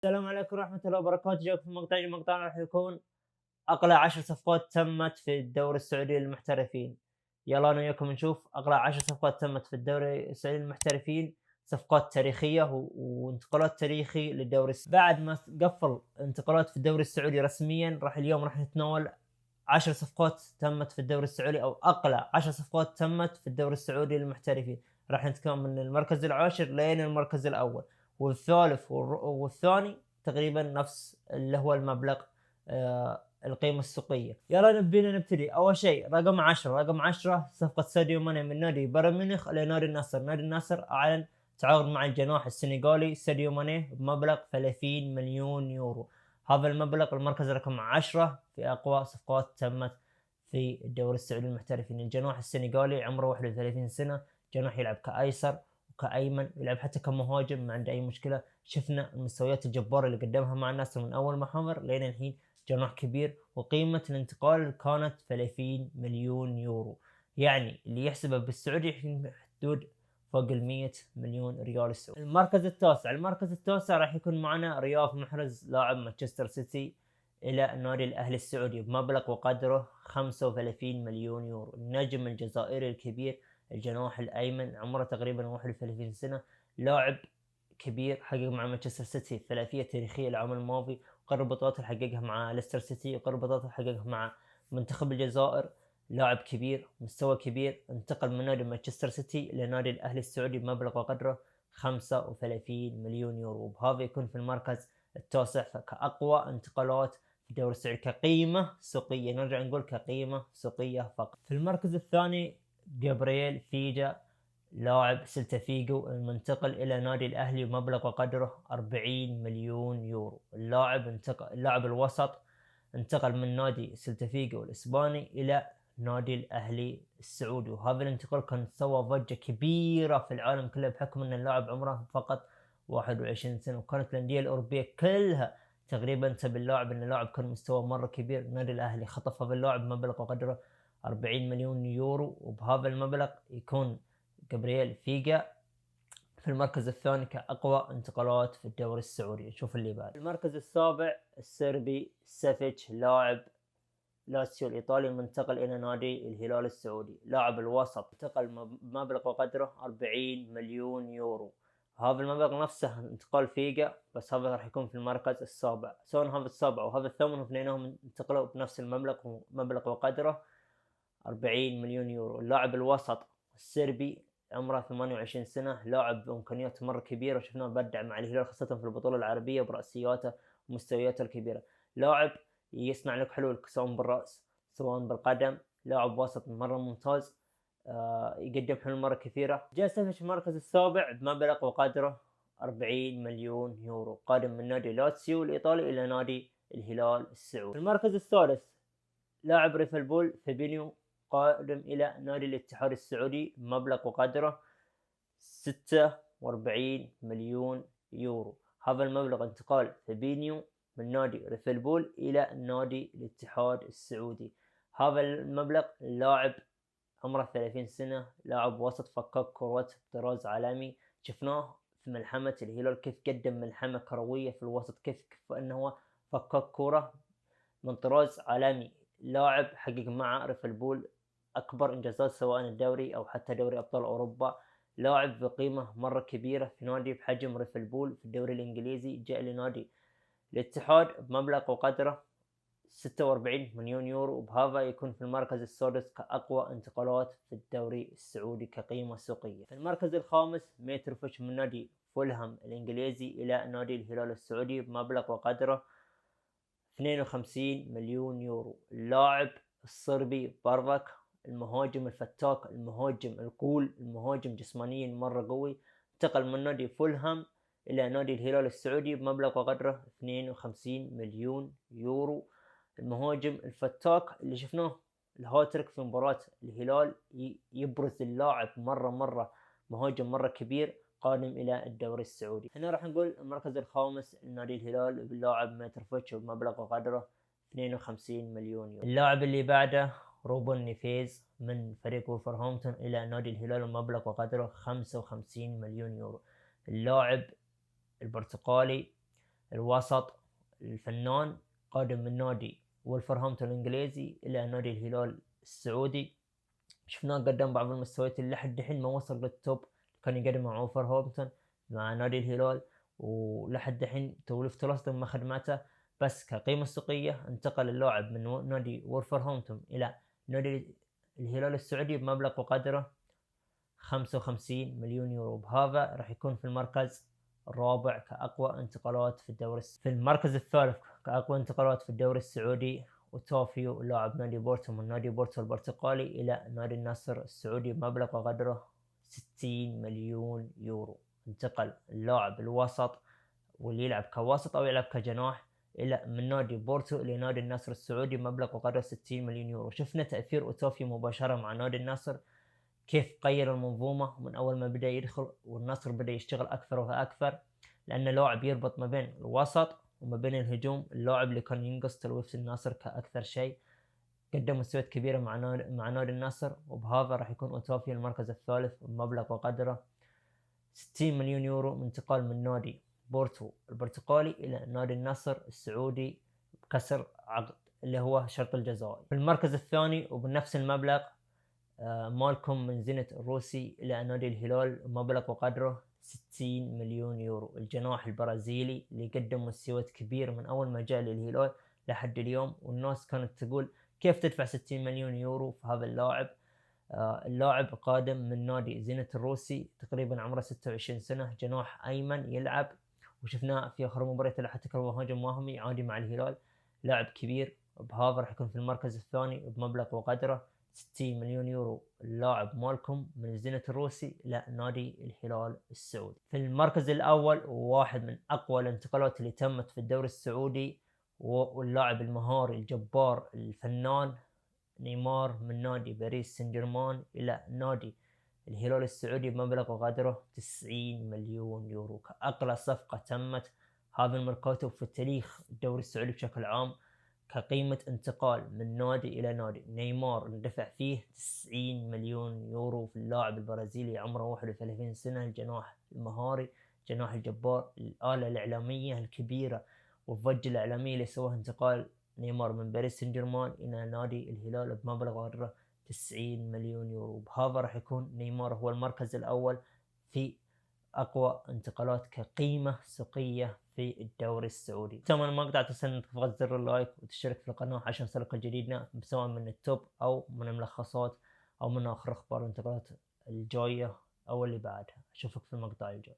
السلام عليكم ورحمة الله وبركاته. جاكم في مقطعنا راح يكون أقلى 10 صفقات تمت في الدوري السعودي للمحترفين. يلا أنا وياكم نشوف أقلى 10 صفقات تمت في الدوري السعودي للمحترفين، صفقات تاريخية وانتقالات تاريخي للدوري بعد ما قفل انتقالات في الدوري السعودي رسميا اليوم راح نتناول 10 صفقات تمت في الدوري السعودي أو أقلى 10 صفقات تمت في الدوري السعودي للمحترفين. راح نتكلم من المركز العاشر لين المركز الأول، والثالث والثاني تقريبا نفس اللي هو المبلغ، القيمة السوقية. يلا نبتدي. أول شيء رقم 10 صفقة ساديو ماني من نادي بايرن ميونخ إلى نادي النصر. نادي النصر أعلن تعاقد مع الجناح السنغالي ساديو ماني بمبلغ 30 مليون يورو. هذا المبلغ المركز رقم 10 في أقوى صفقات تمت في الدوري السعودي للمحترفين. الجناح السنغالي عمره 31 سنة، جناح يلعب كأيسر وكأيمن، يلعب حتى كمهاجم ما عنده أي مشكلة. شفنا المستويات الجبارة اللي قدمها مع النصر من أول ما حضر لين الحين، جناح كبير. وقيمة الانتقال كانت 30 مليون يورو، يعني اللي يحسبه بالسعودي يحين حدود فوق 100 مليون ريال سعودي. المركز التاسع راح يكون معنا رياض محرز لاعب مانشستر سيتي إلى النادي الأهلي السعودي بمبلغ وقدره 35 مليون يورو. النجم الجزائري الكبير، الجناح الأيمن، عمره تقريبا 31 سنة، لاعب كبير، حقق مع مانشستر سيتي ثلاثية تاريخية العام الماضي، وقرب بطولات حققها مع ليستر سيتي، وقرب بطولات حققها مع منتخب الجزائر. لاعب كبير، مستوى كبير، انتقل من نادي مانشستر سيتي إلى نادي الأهلي السعودي بمبلغ وقدره 35 مليون يورو، وبهذا يكون في المركز التاسع كأقوى انتقالات في الدوري السعودي كقيمة سوقية. نرجع نقول كقيمة سوقية فقط. في المركز الثاني جابرييل فيجا، لاعب سلتا فيجو، المنتقل إلى نادي الأهلي بمبلغ وقدره 40 مليون يورو. اللاعب الوسط انتقل من نادي سلتا فيجو الإسباني إلى نادي الأهلي السعودي، وهذا الانتقال كان سوى ضجة كبيرة في العالم كله بحكم أن اللاعب عمره فقط 21 سنة، وكانت الأندية الأوروبية كلها تقريبا تبي اللاعب، أن اللاعب كان مستوى مرة كبير. نادي الأهلي خطف هذا اللاعب بمبلغ وقدره 40 مليون يورو، وبهذا المبلغ يكون جابرييل فيجا في المركز الثاني كأقوى انتقالات في الدوري السعودي. نشوف اللي بعد. المركز السابع السربي سافيتش، لاعب لاتسيو الإيطالي، منتقل إلى نادي الهلال السعودي. لاعب الوسط انتقل بمبلغ وقدره 40 مليون يورو. هذا المبلغ نفسه انتقال فيجا، بس هذا راح يكون في المركز السابع. سواء هذا السابع وهذا الثامن اثنينهم انتقلوا بنفس المبلغ، مبلغ وقدره 40 مليون يورو. اللاعب الوسط السربي عمره 28 سنة، لاعب بإمكانيات مرة كبيرة، وشفناه بدع مع الهلال خاصة في البطولة العربية برأسياته ومستوياته الكبيرة. لاعب يصنع لك حلول سواء بالرأس سواء بالقدم، لاعب وسط مرة ممتاز، يقدم حلول مرة كثيرة. جاء في المركز السابع بمبلغ وقدره 40 مليون يورو، قادم من نادي لاتسيو الإيطالي إلى نادي الهلال السعودي. المركز الثالث لاعب ريفلبول فابينيو، قادم إلى نادي الاتحاد السعودي بمبلغ وقدره 46 مليون يورو. هذا المبلغ انتقال فابينيو من نادي ريفلبول إلى نادي الاتحاد السعودي. هذا المبلغ لاعب عمره 30 سنة، لاعب وسط فكاك كرات طراز عالمي. شفناه في ملحمة الهلال كيف قدم ملحمة كروية في الوسط، كيف أنه فكاك كرة من طراز عالمي. لاعب حقق مع ريفلبول أكبر إنجازات سواء الدوري أو حتى دوري أبطال أوروبا. لاعب بقيمة مرة كبيرة في نادي بحجم ريفلبول في الدوري الإنجليزي، جاء لنادي الاتحاد بمبلغ وقدره 46 مليون يورو، وبهذا يكون في المركز السادس كأقوى انتقالات في الدوري السعودي كقيمة سوقية. في المركز الخامس ميتروفيتش من نادي فولهام الإنجليزي إلى نادي الهلال السعودي بمبلغ وقدره 52 مليون يورو. اللاعب الصربي بارفاك، المهاجم الفتاك، المهاجم القول، المهاجم جسمانيا مرة قوي، انتقل من نادي فولهام إلى نادي الهلال السعودي بمبلغ وقدره 52 مليون يورو. المهاجم الفتاك اللي شفناه الهاتريك في مباراة الهلال، يبرز اللاعب مرة مهاجم مرة كبير، قادم الى الدوري السعودي. هنا راح نقول المركز الخامس نادي الهلال باللاعب متروفيتش بمبلغ وقدره 52 مليون يورو. اللاعب اللي بعده روبن نيفيز من فريق وولفرهامبتون الى نادي الهلال بمبلغ وقدره 55 مليون يورو. اللاعب البرتقالي الوسط الفنان قادم من نادي وولفرهامبتون الانجليزي الى نادي الهلال السعودي. شفناه قدم بعض المستويات اللي لحد الحين ما وصل للتوب، كان يقدم مع وولفرهامبتون مع نادي الهلال، ولحد الحين توليفة لوستون ما خدمته. بس كقيمة سوقية انتقل اللاعب من نادي وولفرهامبتون إلى نادي الهلال السعودي بمبلغ وقدره 55 مليون يورو. بهذا راح يكون في المركز الرابع كأقوى انتقالات في الدوري. في المركز الثالث كأقوى انتقالات في الدوري السعودي، أوتافيو لاعب نادي بورتو من نادي بورتو البرتقالي إلى نادي النصر السعودي بمبلغ وقدره 60 مليون يورو. انتقل اللاعب الوسط واللي يلعب كوسط أو يلعب كجناح إلى من نادي بورتو إلى نادي النصر السعودي بمبلغ وقدره 60 مليون يورو. شفنا تأثير أوتافيو مباشرة مع نادي النصر، كيف غير المنظومة من أول ما بدأ يدخل، والنصر بدأ يشتغل أكثر وأكثر، لأن لاعب يربط ما بين الوسط وما بين الهجوم. اللاعب اللي كان ينقص تلويف النصر كأكثر شيء، قدم مستويات كبيرة مع نادي النصر، وبهذا راح يكون أوتافيو المركز الثالث بمبلغ وقدره 60 مليون يورو، من انتقال من نادي بورتو البرتقالي إلى نادي النصر السعودي بكسر عقد اللي هو شرط الجزائي. في المركز الثاني وبنفس المبلغ مالكم من زينت الروسي إلى نادي الهلال مبلغ وقدره 60 مليون يورو. الجناح البرازيلي اللي قدم مستويات كبير من أول ما جاء للهلال لحد اليوم، والناس كانت تقول كيف تدفع 60 مليون يورو في هذا اللاعب. اللاعب قادم من نادي زينت الروسي، تقريبا عمره 26 سنة، جناح أيمن يلعب، وشفناه في آخر مباراة له حتى كان مهاجم وهمي عادي مع الهلال. لاعب كبير، بهذا راح يكون في المركز الثاني بمبلغ وقدره 60 مليون يورو. اللاعب مالكم من زينت الروسي إلى نادي الهلال السعودي. في المركز الأول وواحد من أقوى الانتقالات اللي تمت في الدوري السعودي، واللاعب المهاري الجبار الفنان نيمار من نادي باريس سان جيرمان إلى نادي الهلال السعودي بمبلغ وقدره 90 مليون يورو، كأقل صفقة تمت هذا الميركاتو في تاريخ الدوري السعودي بشكل عام. كقيمة انتقال من نادي إلى نادي، نيمار ندفع فيه 90 مليون يورو في اللاعب البرازيلي عمره 31 سنة، الجناح المهاري، جناح الجبار، الآلة الإعلامية الكبيرة والضجة الإعلامية اللي سواها انتقال نيمار من باريس سان جيرمان إلى نادي الهلال بمبلغ قدره 90 مليون يورو. بهذا راح يكون نيمار هو المركز الأول في أقوى انتقالات كقيمة سوقية في الدوري السعودي. ثم المقطع تنسى انك تضغط زر اللايك وتشترك في القناة عشان يوصلك الجديدنا، سواء من التوب أو من الملخصات أو من آخر أخبار الانتقالات الجاية أو اللي بعدها. أشوفك في المقطع الجاي.